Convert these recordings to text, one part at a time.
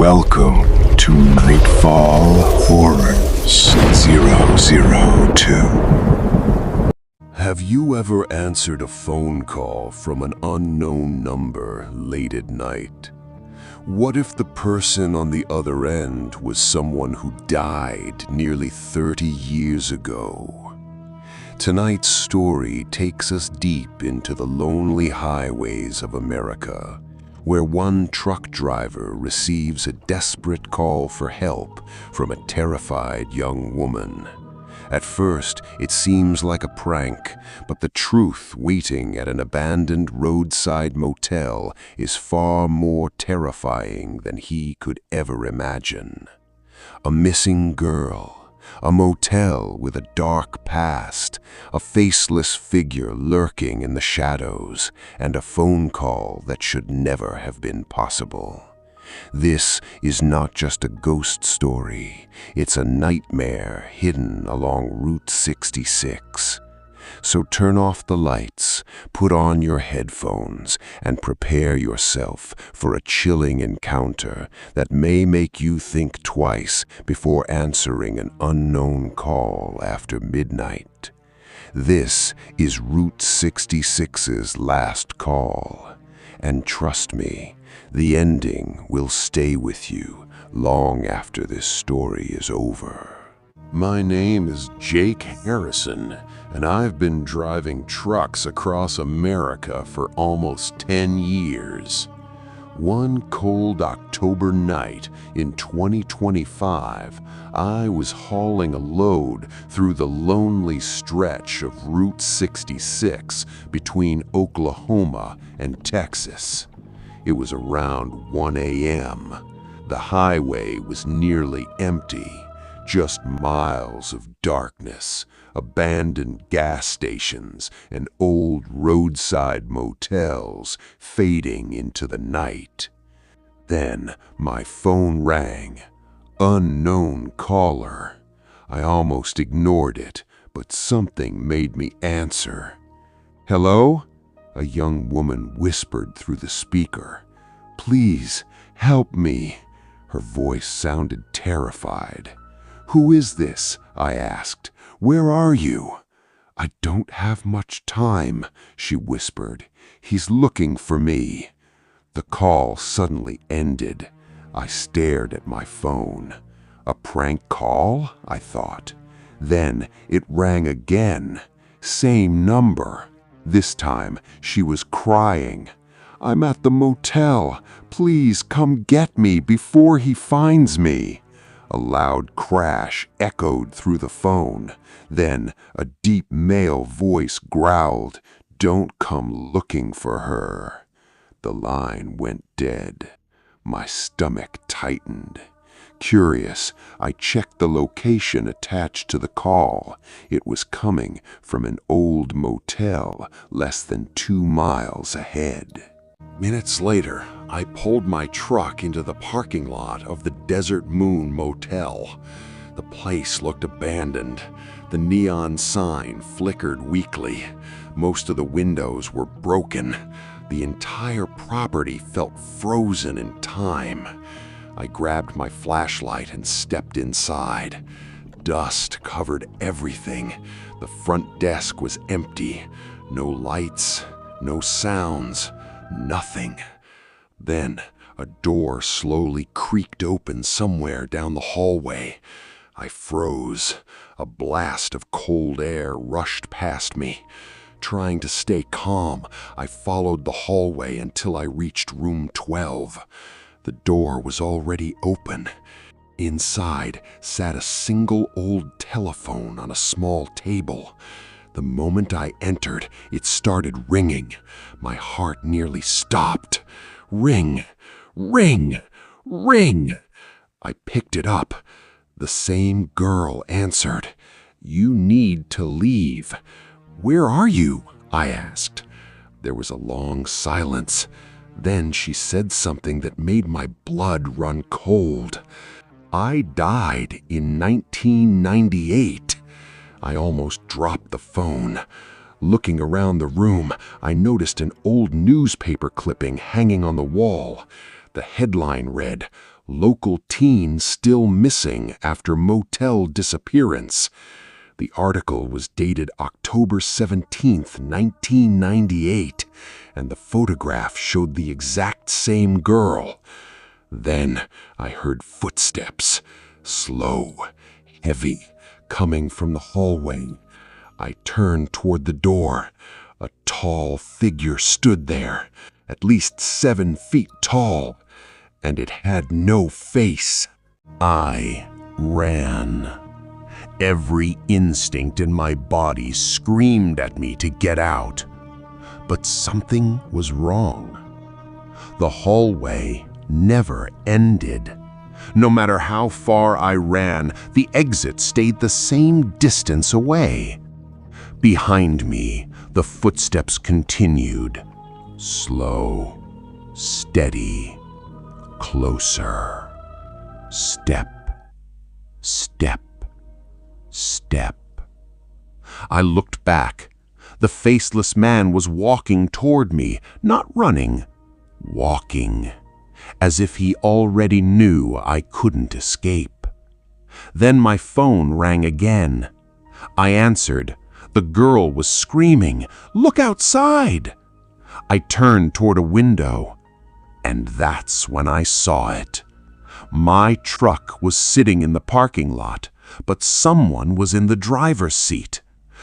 Welcome to Nightfall Horrors 002. Have you ever answered a phone call from an unknown number late at night? What if the person on the other end was someone who died nearly 30 years ago? Tonight's story takes us deep into the lonely highways of America, where one truck driver receives a desperate call for help from a terrified young woman. At first, it seems like a prank, but the truth waiting at an abandoned roadside motel is far more terrifying than he could ever imagine. A missing girl, a motel with a dark past, a faceless figure lurking in the shadows, and a phone call that should never have been possible. This is not just a ghost story, it's a nightmare hidden along Route 66. So turn off the lights, put on your headphones, and prepare yourself for a chilling encounter that may make you think twice before answering an unknown call after midnight. This is Route 66's last call, and trust me, the ending will stay with you long after this story is over. My name is Jake Harrison, and I've been driving trucks across America for almost 10 years. One cold October night in 2025, I was hauling a load through the lonely stretch of Route 66 between Oklahoma and Texas. It was around 1 a.m. The highway was nearly empty, just miles of darkness, abandoned gas stations, and old roadside motels fading into the night. Then my phone rang. Unknown caller. I almost ignored it, but something made me answer. "Hello?" A young woman whispered through the speaker. "Please, help me." Her voice sounded terrified. "Who is this?" I asked. "Where are you?" "I don't have much time," she whispered. "He's looking for me." The call suddenly ended. I stared at my phone. A prank call, I thought. Then it rang again. Same number. This time she was crying. "I'm at the motel. Please come get me before he finds me." A loud crash echoed through the phone. Then a deep male voice growled, "Don't come looking for her." The line went dead. My stomach tightened. Curious, I checked the location attached to the call. It was coming from an old motel less than 2 miles ahead. Minutes later, I pulled my truck into the parking lot of the Desert Moon Motel. The place looked abandoned. The neon sign flickered weakly. Most of the windows were broken. The entire property felt frozen in time. I grabbed my flashlight and stepped inside. Dust covered everything. The front desk was empty. No lights, no sounds, nothing. Then a door slowly creaked open somewhere down the hallway. I froze. A blast of cold air rushed past me. Trying to stay calm, I followed the hallway until I reached room 12. The door was already open. Inside sat a single old telephone on a small table. The moment I entered, it started ringing. My heart nearly stopped. Ring, ring, ring. I picked it up. The same girl answered. "You need to leave." "Where are you?" I asked. There was a long silence. Then she said something that made my blood run cold. "I died in 1998. I almost dropped the phone. Looking around the room, I noticed an old newspaper clipping hanging on the wall. The headline read, Local teen still missing after motel disappearance. The article was dated October 17th, 1998, and the photograph showed the exact same girl. Then I heard footsteps, slow, heavy, coming from the hallway. I turned toward the door. A tall figure stood there, at least 7 feet tall, and it had no face. I ran. Every instinct in my body screamed at me to get out. But something was wrong. The hallway never ended. No matter how far I ran, the exit stayed the same distance away. Behind me, the footsteps continued. Slow, steady, closer. Step, step, step. I looked back. The faceless man was walking toward me, not running, walking, as if he already knew I couldn't escape. Then my phone rang again. I answered. The girl was screaming, "Look outside!" I turned toward a window, and that's when I saw it. My truck was sitting in the parking lot, but someone was in the driver's seat.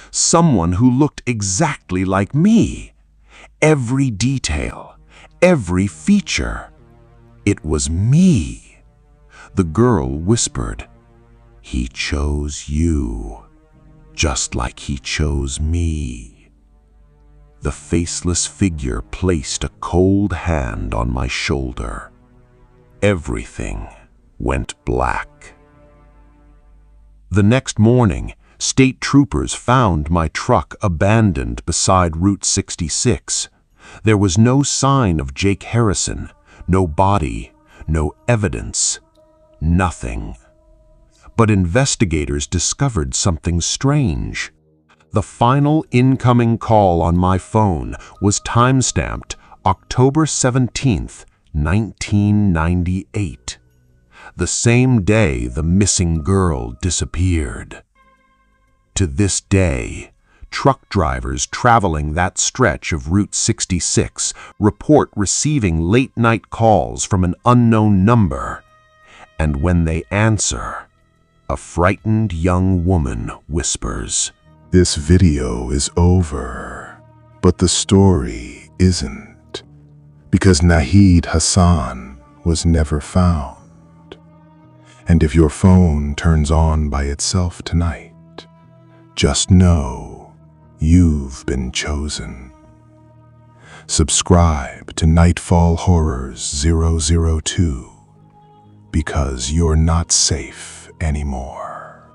Someone who looked exactly like me. Every detail, every feature. It was me. The girl whispered, "He chose you, just like he chose me." The faceless figure placed a cold hand on my shoulder. Everything went black. The next morning, state troopers found my truck abandoned beside Route 66. There was no sign of Jake Harrison, no body, no evidence, nothing. But investigators discovered something strange. The final incoming call on my phone was time-stamped October 17th, 1998. The same day the missing girl disappeared. To this day, truck drivers traveling that stretch of Route 66 report receiving late-night calls from an unknown number. And when they answer, a frightened young woman whispers, "This video is over, but the story isn't, because Nahid Hassan was never found. And if your phone turns on by itself tonight, just know you've been chosen." Subscribe to Nightfall Horrors 002, because you're not safe anymore.